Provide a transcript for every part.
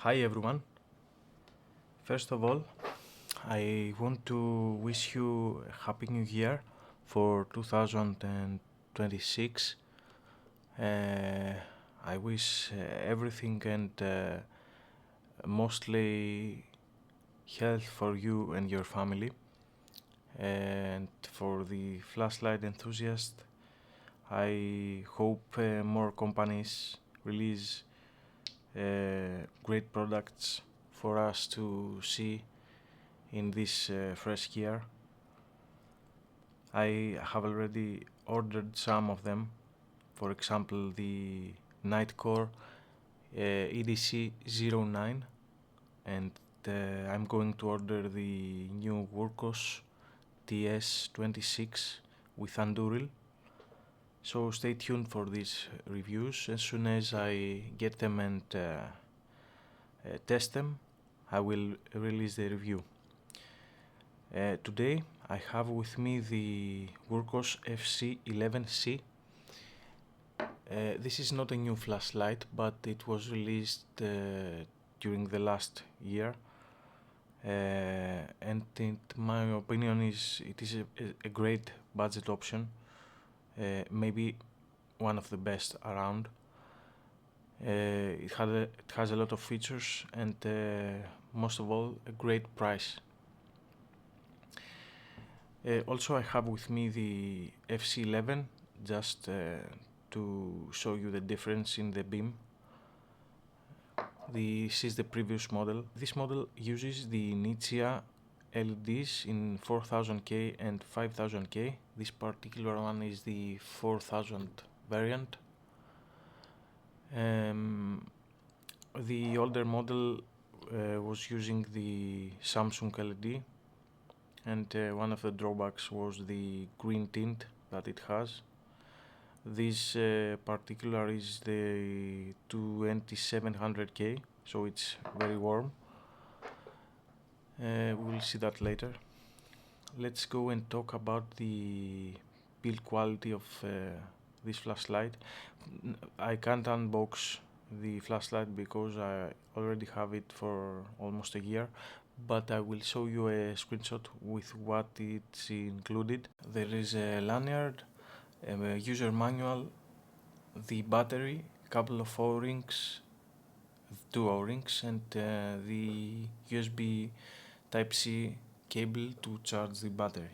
Hi everyone. First of all, I want to wish you a happy new year for 2026. I wish everything and mostly health for you and your family. And for the flashlight enthusiast, I hope more companies release great products for us to see in this fresh year. I have already ordered some of them, for example the Nightcore EDC 09, and I'm going to order the new Wurkkos TS26 with Anduril. So stay tuned for these reviews. As soon as I get them and test them, I will release the review. Today I have with me the Wurkkos FC11C. This is not a new flashlight, but it was released during the last year, and in my opinion it is a great budget option, maybe one of the best around. It has a lot of features and most of all a great price. Also I have with me the FC11 just to show you the difference in the beam. This is the previous model. This model uses the Nichia LEDs in 4000K and 5000K. This particular one is the 4000 variant. The older model was using the Samsung LED, and one of the drawbacks was the green tint that it has. This particular is the 2700K, so it's very warm. We'll see that later. Let's go and talk about the build quality of this flashlight. I can't unbox the flashlight because I already have it for almost a year, but I will show you a screenshot with what it's included. There is a lanyard, a user manual, the battery, couple of O-rings, two O-rings, and the USB Type-C cable to charge the battery.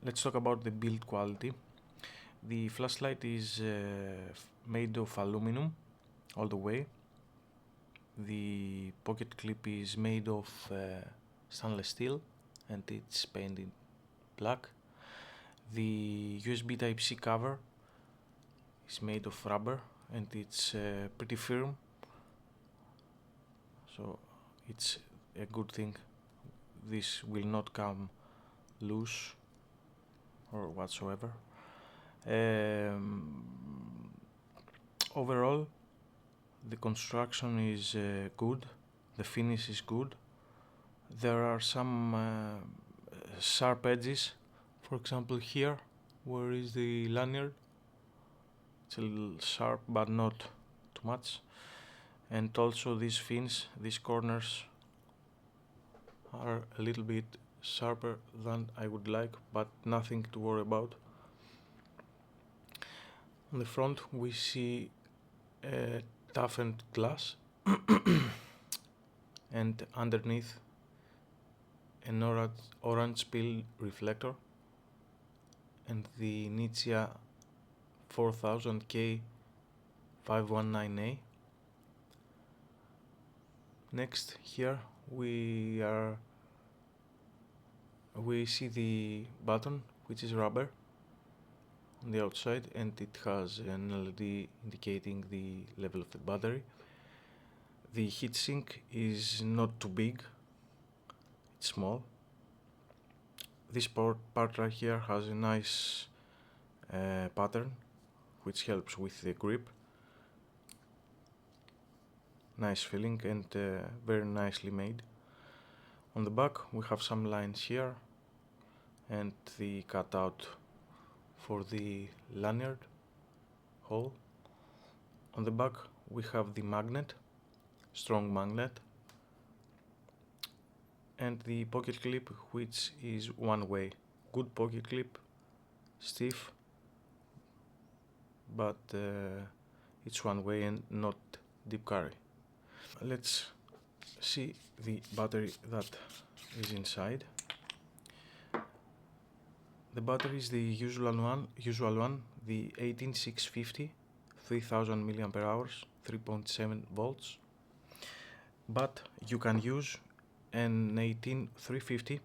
Let's talk about the build quality. The flashlight is made of aluminum all the way. The pocket clip is made of stainless steel and it's painted black. The USB Type-C cover is made of rubber and it's pretty firm, so it's a good thing. This will not come loose or whatsoever. Overall, the construction is good, the finish is good. There are some sharp edges, for example here, where is the lanyard. It's a little sharp, but not too much. And also these fins, these corners are a little bit sharper than I would like, but nothing to worry about. On the front we see a toughened glass and underneath an orange peel reflector and the Nichia 4000K 519A. Next, here we see the button, which is rubber on the outside, and it has an LED indicating the level of the battery. The heatsink is not too big, it's small. This part right here has a nice pattern which helps with the grip. Nice feeling and very nicely made. On the back we have some lines here and the cutout for the lanyard hole. On the back we have the magnet, strong magnet, and the pocket clip, which is one way. Good pocket clip, stiff, but it's one way and not deep carry. Let's see the battery that is inside. The battery is the usual one, the 18650, 3000 milliampere hours, 3.7 volts. But you can use an 18350,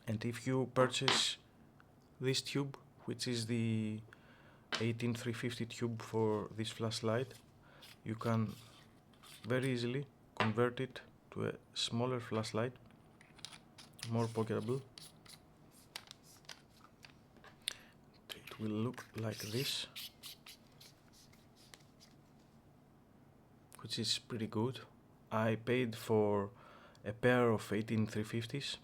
and if you purchase this tube, which is the 18350 tube for this flashlight, you can very easily convert it to a smaller flashlight, more pocketable. It will look like this, which is pretty good. I paid for a pair of 18350s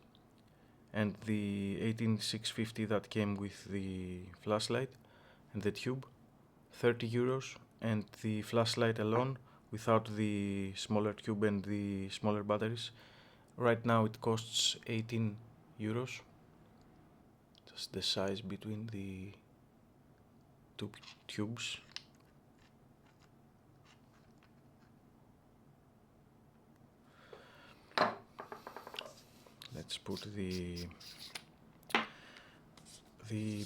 and the 18650 that came with the flashlight and the tube, 30 euros, and the flashlight alone without the smaller tube and the smaller batteries, right now it costs 18 euros. Just the size between the two tubes. Let's put the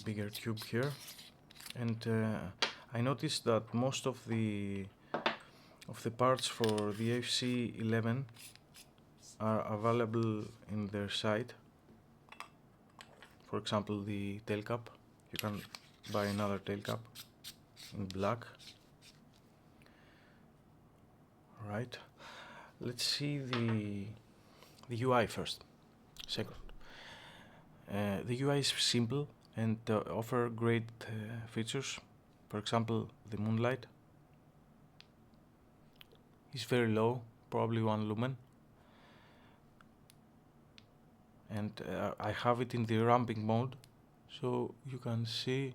bigger tube here, and I noticed that most of the parts for the FC11 are available in their site. For example, the tailcap, you can buy another tailcap in black. Right, let's see the UI first. Second, the UI is simple and offer great features. For example, the moonlight is very low, probably 1 lumen, and I have it in the ramping mode, so you can see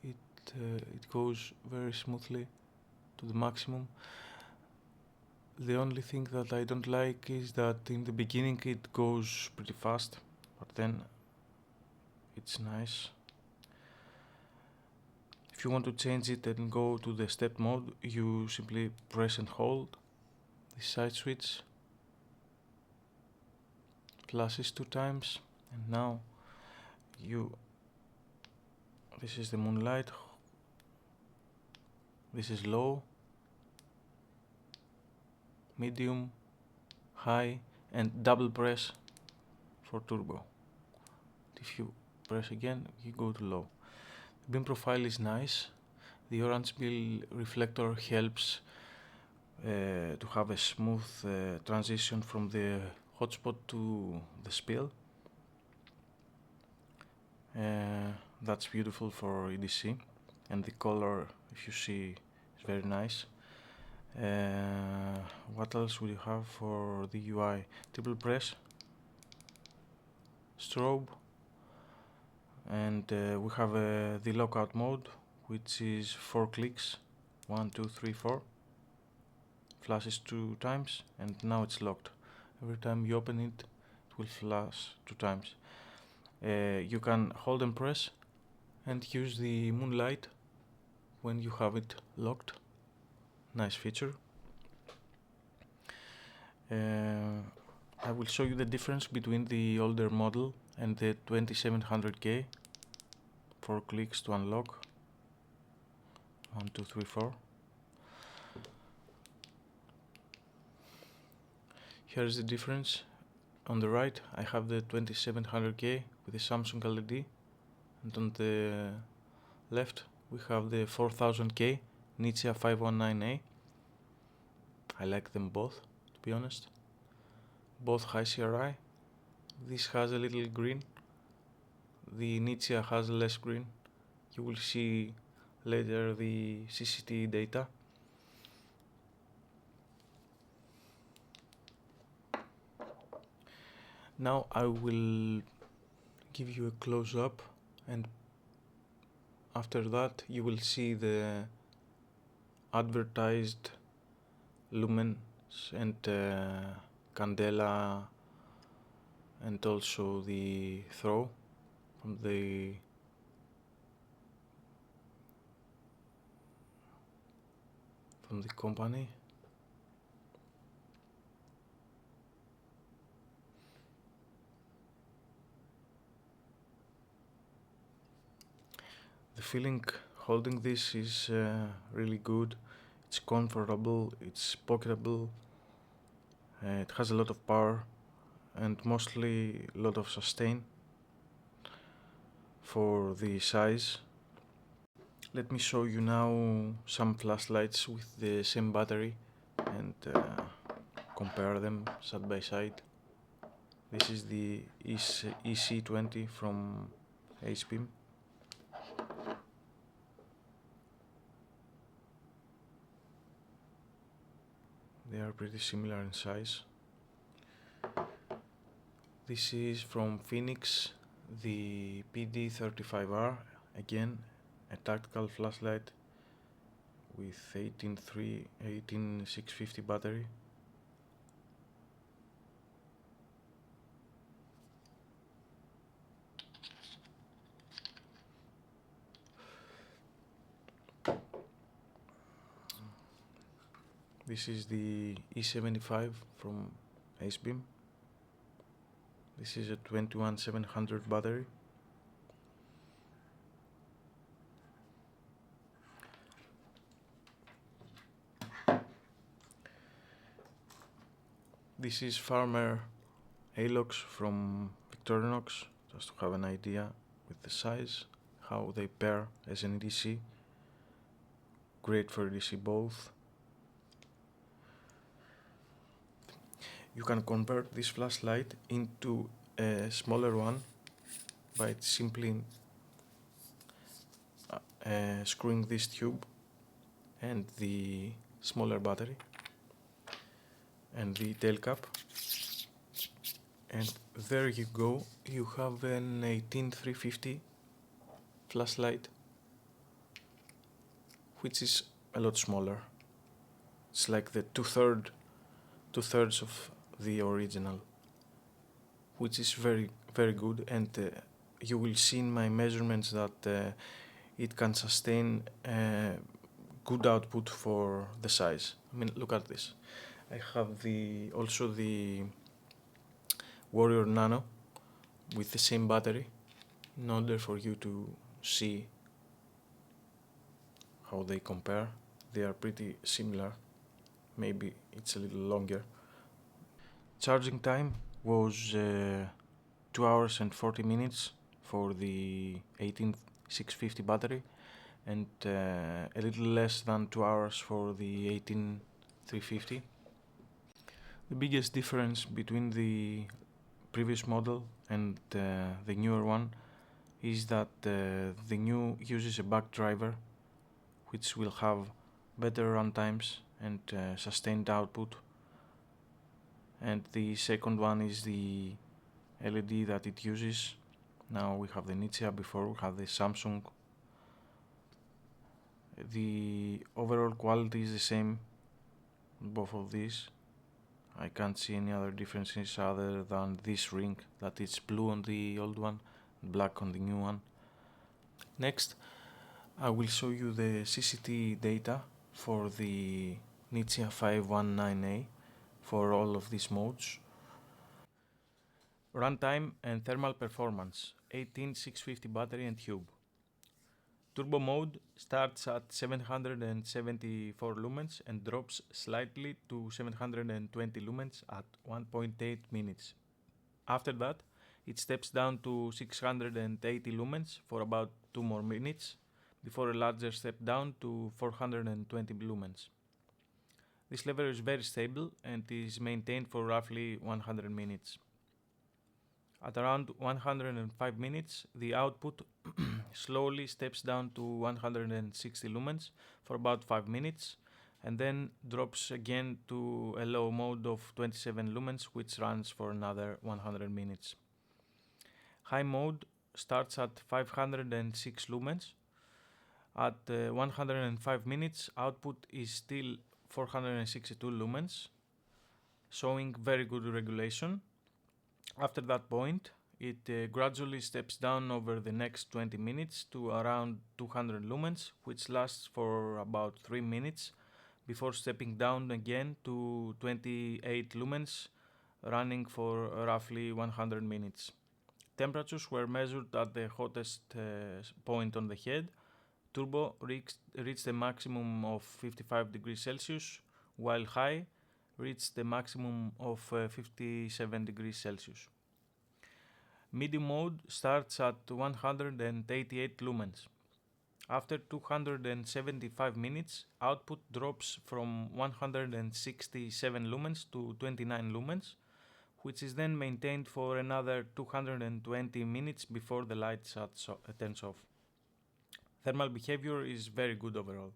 it goes very smoothly to the maximum. The only thing that I don't like is that in the beginning it goes pretty fast, but then it's nice. If you want to change it and go to the step mode, you simply press and hold the side switch, flashes 2 times, and now this is the moonlight, this is low, medium, high, and double press for turbo. If you press again, you go to low. The beam profile is nice. The orange bill reflector helps to have a smooth transition from the hotspot to the spill. That's beautiful for EDC, and the color, if you see, is very nice. What else will you have for the UI? Triple press, strobe, and we have the lockout mode, which is 4 clicks, 1, 2, 3, 4, flashes 2 times, and now it's locked. Every time you open it, it will flash 2 times. You can hold and press and use the moonlight when you have it locked. Nice feature. I will show you the difference between the older model and the 2700K. 4 clicks to unlock. 1, 2, 3, 4. Here's the difference. On the right I have the 2700K with the Samsung LED, and on the left we have the 4000K Nichia 519A. I like them both, to be honest. Both high CRI. This has a little green. The Nichia has less green. You will see later the CCT data. Now I will give you a close-up, and after that you will see the Advertised, Lumens and Candela, and also the throw from the company. The feeling holding this is really good. It's comfortable, it's pocketable, it has a lot of power and mostly a lot of sustain for the size. Let me show you now some flashlights with the same battery and compare them side by side. This is the EC20 from HP. They are pretty similar in size. This is from Phoenix, the PD35R, again a tactical flashlight with 18650 battery. This is the E75 from HP. This is a 21700 battery. This is Farmer Alox from Victorinox, just to have an idea with the size, how they pair as an EDC. Great for EDC both. You can convert this flashlight into a smaller one by simply screwing this tube and the smaller battery and the tail cap, and there you go, you have an 18350 flashlight, which is a lot smaller. It's like the two-thirds of the original, which is very good, and you will see in my measurements that it can sustain good output for the size. I mean, look at this. I have also the Warrior Nano with the same battery, in order for you to see how they compare. They are pretty similar, maybe it's a little longer. Charging time was 2 hours and 40 minutes for the 18650 battery, and a little less than 2 hours for the 18350. The biggest difference between the previous model and the newer one is that the new uses a back driver, which will have better run times and sustained output, and the second one is the LED that it uses. Now we have the Nichia, before we have the Samsung. The overall quality is the same on both of these. I can't see any other differences other than this ring, that it's blue on the old one, black on the new one. Next, I will show you the CCT data for the Nichia 519A for all of these modes. Runtime and thermal performance, 18650 battery and tube. Turbo mode starts at 774 lumens and drops slightly to 720 lumens at 1.8 minutes. After that, it steps down to 680 lumens for about 2 more minutes, before a larger step down to 420 lumens. This level is very stable and is maintained for roughly 100 minutes. At around 105 minutes, the output slowly steps down to 160 lumens for about 5 minutes, and then drops again to a low mode of 27 lumens, which runs for another 100 minutes. High mode starts at 506 lumens At 105 minutes, output is still 462 lumens, showing very good regulation. After that point, it gradually steps down over the next 20 minutes to around 200 lumens, which lasts for about 3 minutes before stepping down again to 28 lumens, running for roughly 100 minutes. Temperatures were measured at the hottest point on the head. Turbo reached a maximum of 55 degrees Celsius, while high reached the maximum of 57 degrees Celsius. Medium mode starts at 188 lumens. After 275 minutes, output drops from 167 lumens to 29 lumens, which is then maintained for another 220 minutes before the light turns off. Thermal behavior is very good overall.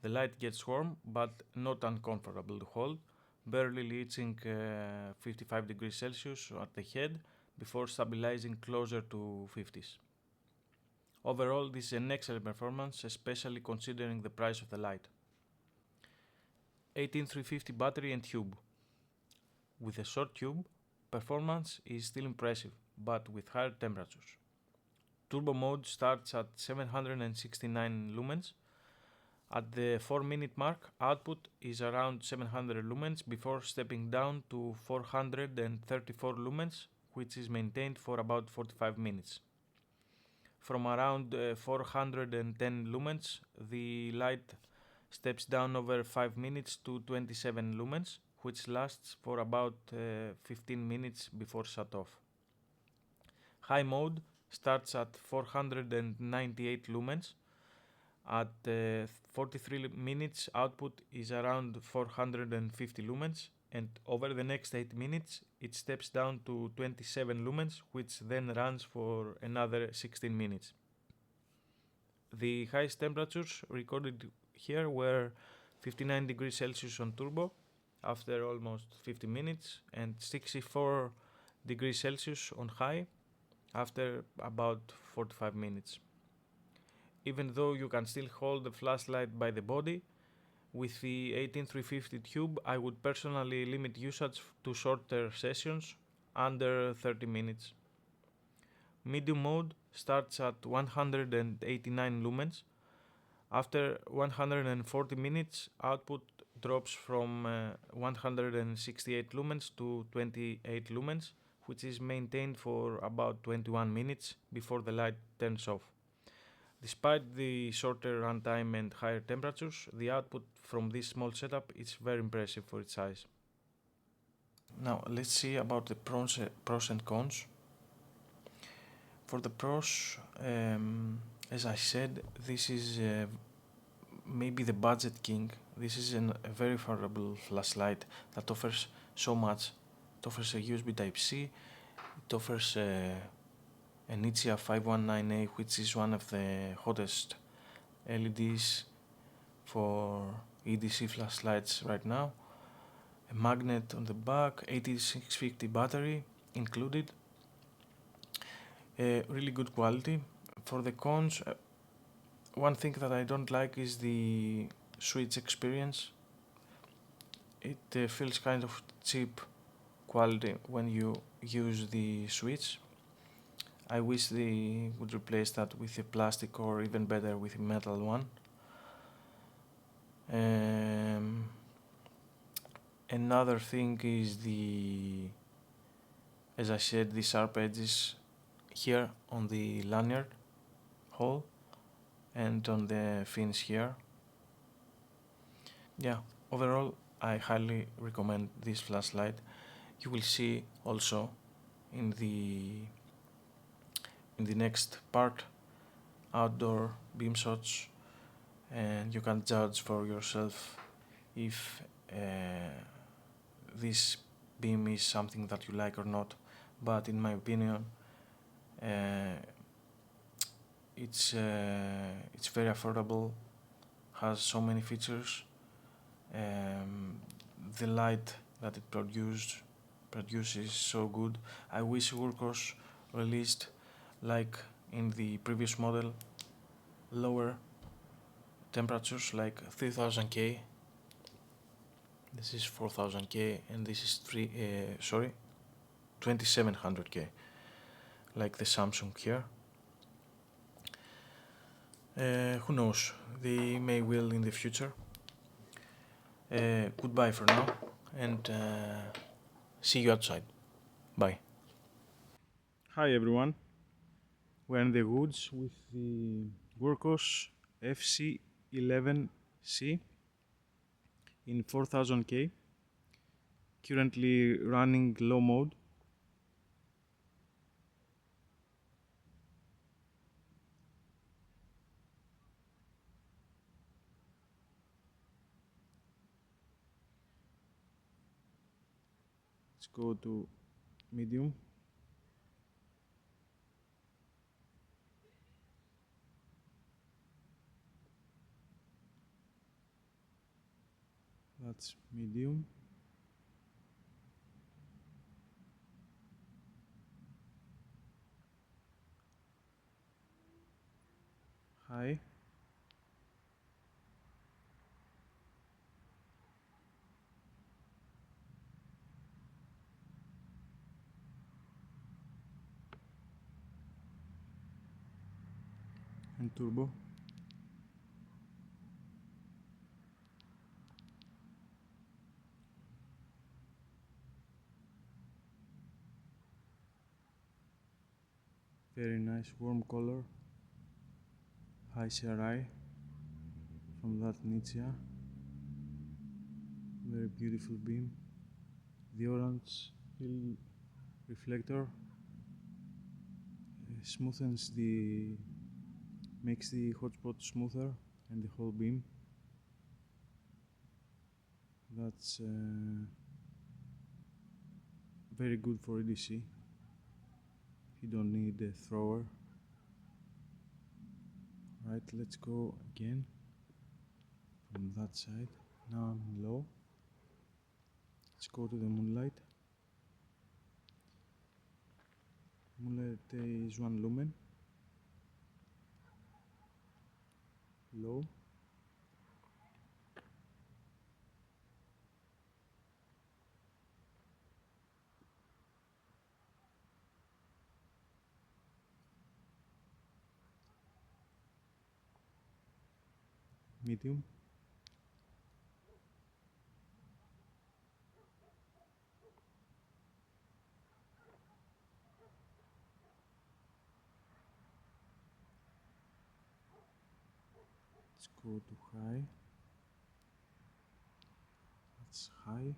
The light gets warm but not uncomfortable to hold, barely reaching 55 degrees Celsius at the head before stabilizing closer to 50s. Overall, this is an excellent performance, especially considering the price of the light. 18350 battery and tube. With a short tube, performance is still impressive, but with higher temperatures. Turbo mode starts at 769 lumens. At the 4-minute mark, output is around 700 lumens before stepping down to 434 lumens, which is maintained for about 45 minutes. From around 410 lumens, the light steps down over 5 minutes to 27 lumens, which lasts for about 15 minutes before shut off. High mode starts at 498 lumens. At 43 minutes, output is around 450 lumens, and over the next 8 minutes, it steps down to 27 lumens, which then runs for another 16 minutes. The highest temperatures recorded here were 59 degrees Celsius on turbo after almost 50 minutes and 64 degrees Celsius on high after about 45 minutes. Even though you can still hold the flashlight by the body, with the 18350 tube I would personally limit usage to shorter sessions, under 30 minutes. Medium mode starts at 189 lumens. After 140 minutes, output drops from 168 lumens to 28 lumens, which is maintained for about 21 minutes before the light turns off. Despite the shorter runtime and higher temperatures, the output from this small setup is very impressive for its size. Now let's see about the pros and cons. For the pros, as I said, this is maybe the budget king. This is a very affordable flashlight that offers so much. It offers a USB Type-C, it offers a Nichia 519A, which is one of the hottest LEDs for EDC flashlights right now. A magnet on the back, 8650 battery included. Really good quality. For the cons, one thing that I don't like is the switch experience. It feels kind of cheap quality when you use the switch. I wish they would replace that with a plastic or even better with a metal one. Another thing is as I said, the sharp edges here on the lanyard hole and on the fins here. Yeah, overall I highly recommend this flashlight. You will see also in the next part outdoor beam shots, and you can judge for yourself if this beam is something that you like or not. But in my opinion, it's very affordable, has so many features. The light that it produces so good. I wish Wurkkos released, like in the previous model, lower temperatures like 3000K. This is 4000K and this is 2700K, like the Samsung here. Who knows, they may will in the future. Goodbye for now and see you outside. Bye. Hi everyone. We're in the woods with the Wurkkos FC11C in 4000K, currently running low mode. Let's go to medium. That's medium. High. And turbo. Very nice warm color. High CRI from that Nichia. Very beautiful beam. The orange hill reflector smoothens makes the hotspot smoother and the whole beam. That's very good for EDC. You don't need a thrower. Right, let's go again from that side. Now I'm low. Let's go to the moonlight. Moonlight is 1 lumen. Low. Medium. Let's go to high. That's high.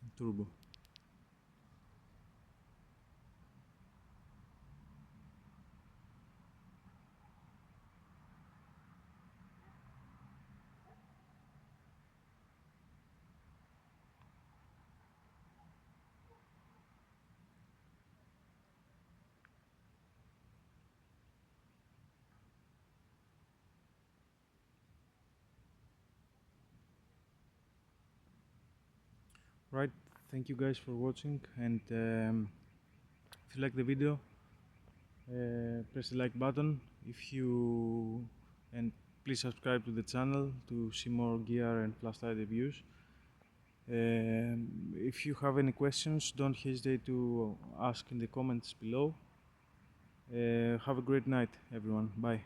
And turbo. Right, thank you guys for watching, and if you like the video, press the like button and please subscribe to the channel to see more gear and flashlight reviews. If you have any questions, don't hesitate to ask in the comments below. Have a great night everyone, bye.